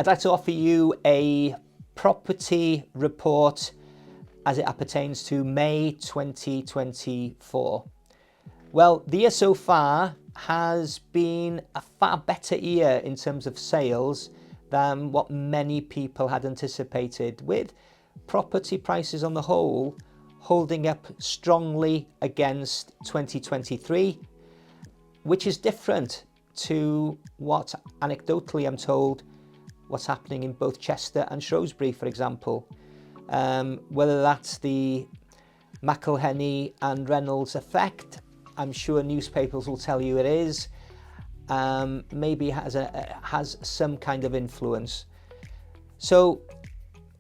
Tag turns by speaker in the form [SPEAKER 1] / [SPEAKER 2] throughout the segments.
[SPEAKER 1] I'd like to offer you a property report as it pertains to May 2024. Well, the year so far has been a far better year in terms of sales than what many people had anticipated, with property prices on the whole holding up strongly against 2023, which is different to what anecdotally I'm told what's happening in both Chester and Shrewsbury, for example. Whether that's the McElhenney and Reynolds effect, I'm sure newspapers will tell you it is. Maybe has some kind of influence. So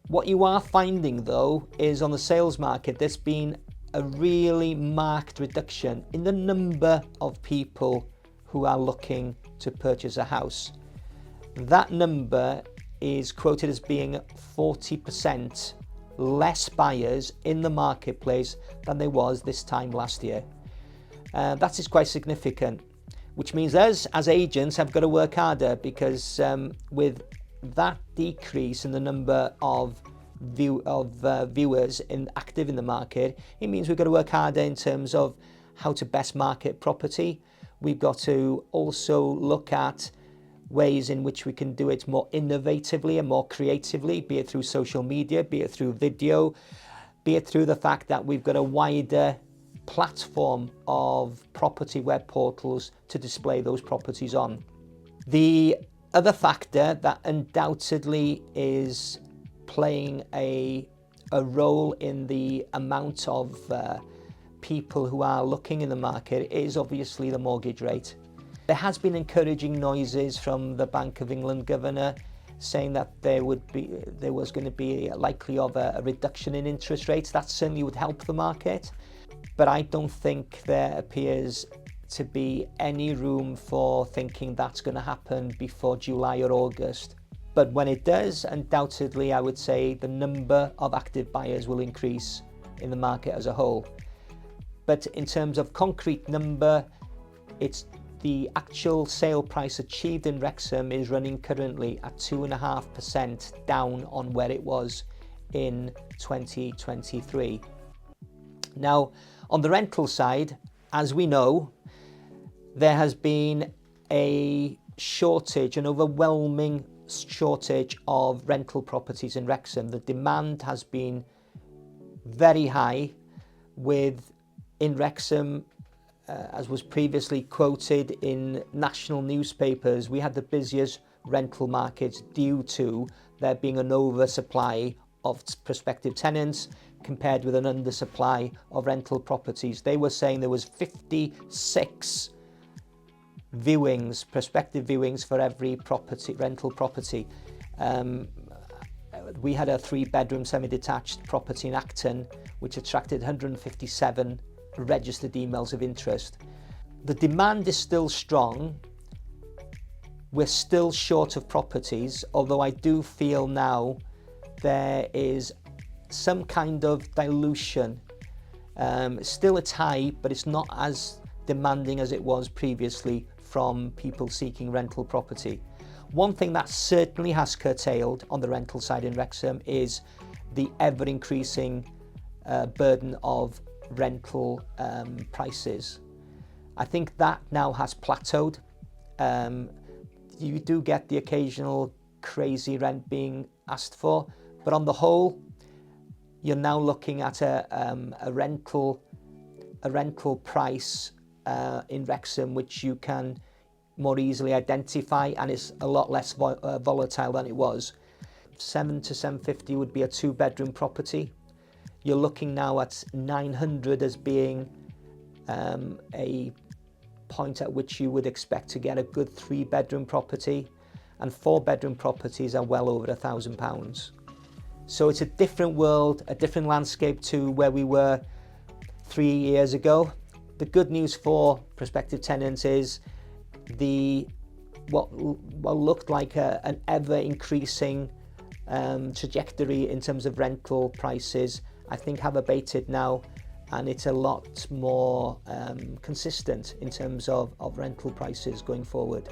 [SPEAKER 1] what you are finding though is on the sales market there's been a really marked reduction in the number of people who are looking to purchase a house. That number is quoted as being 40% less buyers in the marketplace than there was this time last year. That is quite significant, which means us as agents have got to work harder, because with that decrease in the number of viewers active in the market, it means we've got to work harder in terms of how to best market property. We've got to also look at ways in which we can do it more innovatively and more creatively, be it through social media, be it through video, be it through the fact that we've got a wider platform of property web portals to display those properties on. The other factor that undoubtedly is playing a role in the amount of people who are looking in the market is obviously the mortgage rate. There has been encouraging noises from the Bank of England governor saying that there was going to be likely of a reduction in interest rates. That certainly would help the market, but I don't think there appears to be any room for thinking that's going to happen before July or August. But when it does, undoubtedly I would say the number of active buyers will increase in the market as a whole. But in terms of concrete number, it's the actual sale price achieved in Wrexham is running currently at 2.5% down on where it was in 2023. Now, on the rental side, as we know, there has been a shortage, an overwhelming shortage of rental properties in Wrexham. The demand has been very high, with in Wrexham, as was previously quoted in national newspapers, we had the busiest rental markets due to there being an oversupply of prospective tenants compared with an undersupply of rental properties. They were saying there was 56 viewings, prospective viewings for every rental property. We had a 3-bedroom semi-detached property in Acton which attracted 157 registered emails of interest. The demand is still strong. We're still short of properties, although I do feel now there is some kind of dilution. Still it's high, but it's not as demanding as it was previously from people seeking rental property. One thing that certainly has curtailed on the rental side in Wrexham is the ever-increasing burden of rental prices. I think that now has plateaued. You do get the occasional crazy rent being asked for, but on the whole, you're now looking at a rental price in Wrexham which you can more easily identify, and is a lot less volatile than it was. 7 to 750 would be a 2-bedroom property. You're looking now at 900 as being a point at which you would expect to get a good 3-bedroom property, and 4-bedroom properties are well over £1,000. So it's a different world, a different landscape to where we were 3 years ago. The good news for prospective tenants is what looked like an ever-increasing trajectory in terms of rental prices, I think have abated now, and it's a lot more consistent in terms of rental prices going forward.